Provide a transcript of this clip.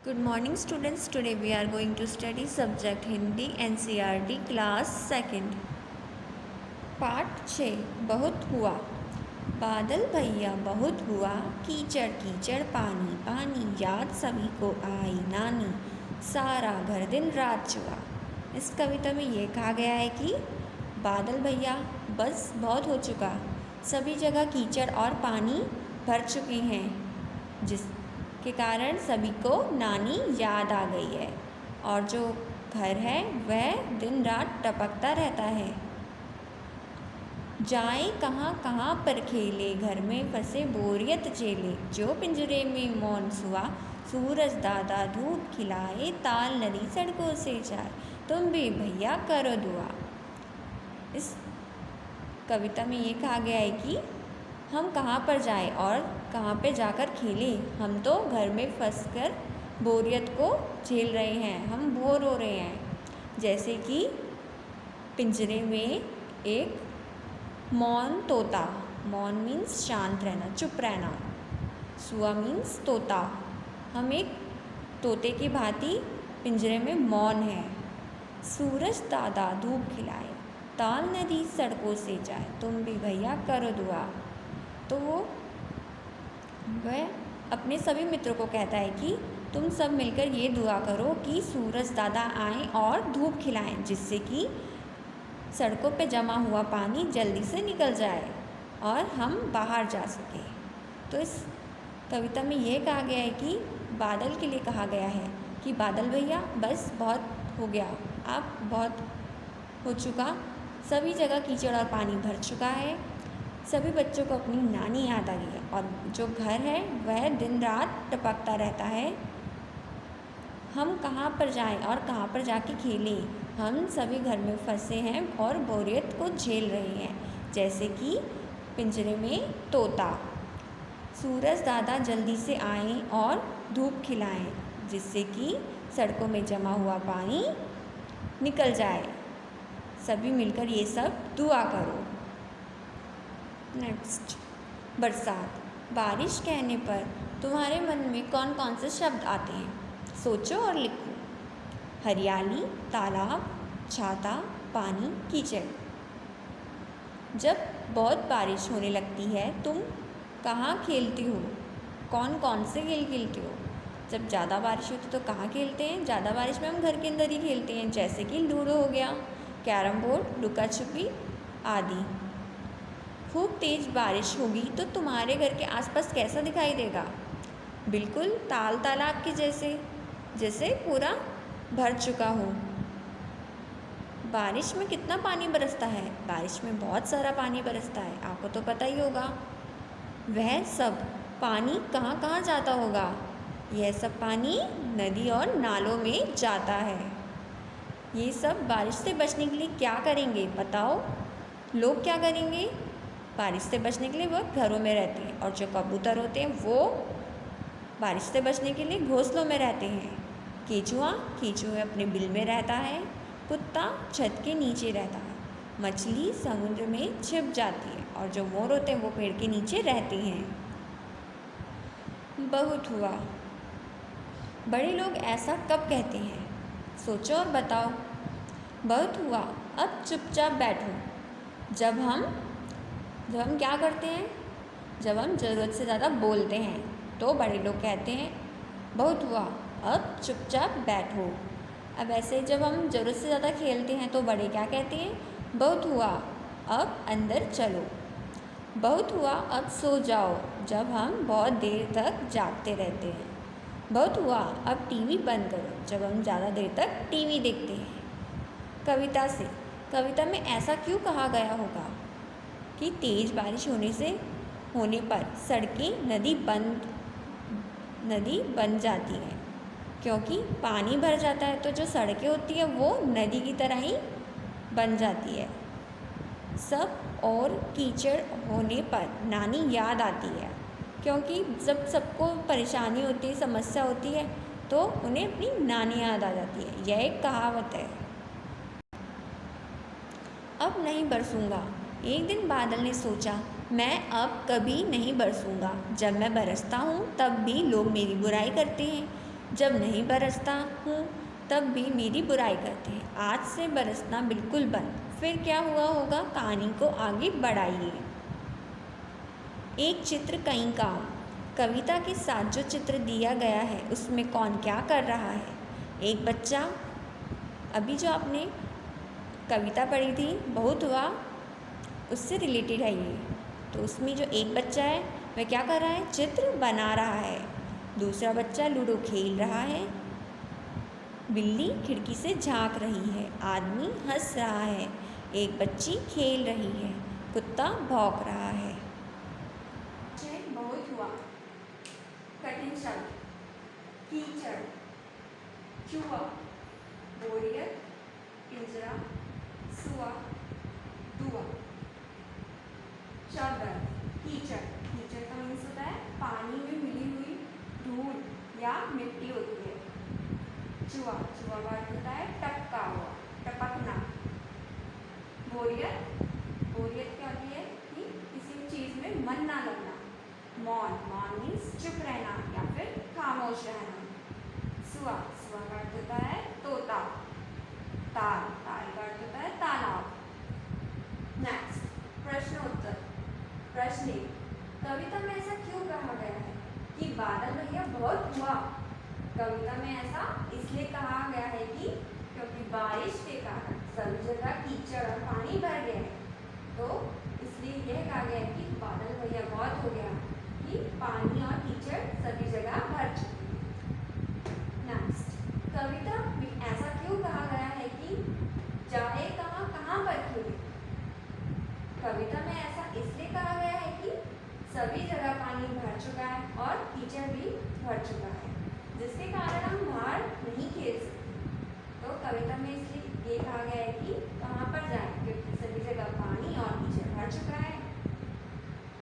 Good morning students. Today we are going to study subject Hindi NCERT class 2nd. पाठ 6 बहुत हुआ। बादल भैया बहुत हुआ, कीचड़ कीचड़ पानी पानी, याद सभी को आई नानी, सारा घर दिन रात चुआ। इस कविता में ये कहा गया है कि बादल भैया बस बहुत हो चुका, सभी जगह कीचड़ और पानी भर चुके हैं, जिसके कारण सभी को नानी याद आ गई है और जो घर है वह दिन रात टपकता रहता है। जाए कहाँ कहाँ पर खेले, घर में फंसे बोरियत झेले, जो पिंजरे में मौन सुआ, सूरज दादा धूप खिलाए, ताल नदी सड़कों से जाए, तुम भी भैया करो दुआ। इस कविता में ये कहा गया है कि हम कहाँ पर जाएं और कहाँ पे जाकर खेलें। हम तो घर में फंसकर बोरियत को झेल रहे हैं, हम बोर हो रहे हैं। जैसे कि पिंजरे में एक मौन तोता, मौन मीन्स शांत रहना, चुप रहना, सुआ मीन्स तोता, हम एक तोते की भांति पिंजरे में मौन है। सूरज दादा धूप खिलाए, ताल नदी सड़कों से जाए, तुम भी भैया करो दुआ। तो वह अपने सभी मित्रों को कहता है कि तुम सब मिलकर ये दुआ करो कि सूरज दादा आएँ और धूप खिलाएं, जिससे कि सड़कों पे जमा हुआ पानी जल्दी से निकल जाए और हम बाहर जा सकें। तो इस कविता में यह कहा गया है कि बादल के लिए कहा गया है कि बादल भैया बस बहुत हो गया, आप बहुत हो चुका, सभी जगह कीचड़ और पानी भर चुका है, सभी बच्चों को अपनी नानी याद आ गई है और जो घर है वह दिन रात टपकता रहता है। हम कहाँ पर जाएं और कहाँ पर जाके खेलें, हम सभी घर में फंसे हैं और बोरियत को झेल रहे हैं। जैसे कि पिंजरे में तोता, सूरज दादा जल्दी से आएं और धूप खिलाएं, जिससे कि सड़कों में जमा हुआ पानी निकल जाए। सभी मिलकर ये सब दुआ करो। नेक्स्ट, बरसात। बारिश कहने पर तुम्हारे मन में कौन कौन से शब्द आते हैं? सोचो और लिखो। हरियाली, तालाब, छाता, पानी, कीचड़। जब बहुत बारिश होने लगती है तुम कहाँ खेलती हो? कौन कौन से खेल खेलती हो? जब ज़्यादा बारिश होती तो कहाँ खेलते हैं? ज़्यादा बारिश में हम घर के अंदर ही खेलते हैं, जैसे कि लूडो हो गया, कैरम बोर्ड, लुका छुपी आदि। खूब तेज़ बारिश होगी तो तुम्हारे घर के आसपास कैसा दिखाई देगा? बिल्कुल तालाब के जैसे पूरा भर चुका हो। बारिश में कितना पानी बरसता है? बारिश में बहुत सारा पानी बरसता है, आपको तो पता ही होगा। वह सब पानी कहाँ कहाँ जाता होगा? यह सब पानी नदी और नालों में जाता है। ये सब बारिश से बचने के लिए क्या करेंगे बताओ? लोग क्या करेंगे? बारिश से बचने के लिए वो घरों में रहते हैं और जो कबूतर होते हैं वो बारिश से बचने के लिए घोंसलों में रहते हैं। केंचुआ अपने बिल में रहता है, कुत्ता छत के नीचे रहता है, मछली समुद्र में छिप जाती है और जो मोर होते हैं वो पेड़ के नीचे रहते हैं। बहुत हुआ। बड़े लोग ऐसा कब कहते हैं? सोचो और बताओ। बहुत हुआ, अब चुपचाप बैठो। जब हम क्या करते हैं? जब हम ज़रूरत से ज़्यादा बोलते हैं तो बड़े लोग कहते हैं बहुत हुआ, अब चुपचाप बैठो। अब ऐसे जब हम ज़रूरत से ज़्यादा खेलते हैं तो बड़े क्या कहते हैं? बहुत हुआ, अब अंदर चलो। बहुत हुआ, अब सो जाओ, जब हम बहुत देर तक जागते रहते हैं। बहुत हुआ, अब टीवी बंद करो, जब हम ज़्यादा देर तक टीवी देखते हैं। कविता में ऐसा क्यों कहा गया होगा कि तेज़ बारिश होने पर सड़कें नदी बन जाती हैं? क्योंकि पानी भर जाता है तो जो सड़कें होती हैं वो नदी की तरह ही बन जाती है। सब और कीचड़ होने पर नानी याद आती है, क्योंकि जब सबको परेशानी होती है, समस्या होती है तो उन्हें अपनी नानी याद आ जाती है। यह एक कहावत है। अब नहीं बरसूंगा। एक दिन बादल ने सोचा, मैं अब कभी नहीं बरसूंगा। जब मैं बरसता हूँ तब भी लोग मेरी बुराई करते हैं। जब नहीं बरसता हूँ तब भी मेरी बुराई करते हैं। आज से बरसना बिल्कुल बंद। फिर क्या हुआ होगा, कहानी को आगे बढ़ाइए। एक चित्र कई काम। कविता के साथ जो चित्र दिया गया है उसमें कौन क्या कर रहा है। एक बच्चा, अभी जो आपने कविता पढ़ी थी बहुत हुआ, उससे रिलेटेड है ये। तो उसमें जो एक बच्चा है वह क्या कर रहा है, चित्र बना रहा है। दूसरा बच्चा लूडो खेल रहा है। बिल्ली खिड़की से झांक रही है। आदमी हंस रहा है। एक बच्ची खेल रही है। कुत्ता भौंक रहा है। बहुत हुआ। कठिन शब्द, कीचड़, चूहा, बोरियत, पिंजरा, सुआ, दुआ। शब्द कीचड़। कीचड़ का मीन्स होता है पानी में मिली हुई धूल या मिट्टी होती है। चूहा, चूहा का अर्थ होता है टपका हुआ, टपकना। बोरियत, बोरियत क्या होती है कि किसी चीज में मन ना लगना। मौन, मौन मीन्स चुप रहना या फिर खामोश रहना। सुआ, सुआ का अर्थ होता है तोता। ताल, ताल का अर्थ होता है तालाब। नेक्स्ट, प्रश्न उत्तर। प्रश्न एक, कविता में ऐसा क्यों कहा गया है कि बादल भैया बहुत हुआ। कविता में ऐसा इसलिए कहा गया है कि क्योंकि बारिश के कारण सभी जगह कीचड़ और पानी भर गया है। तो इसलिए यह कहा गया है कि बादल भैया बहुत हो गया कि पानी और कीचड़ सभी जगह भर चुके हैं। नेक्स्ट, कविता में ऐसा क्यों कहा गया है कि जाए कहाँ कहाँ पर खिले। कविता में ऐसा इसलिए कहा गया है कि सभी जगह पानी भर चुका है और कीचड़ भी भर चुका है, जिसके कारण हम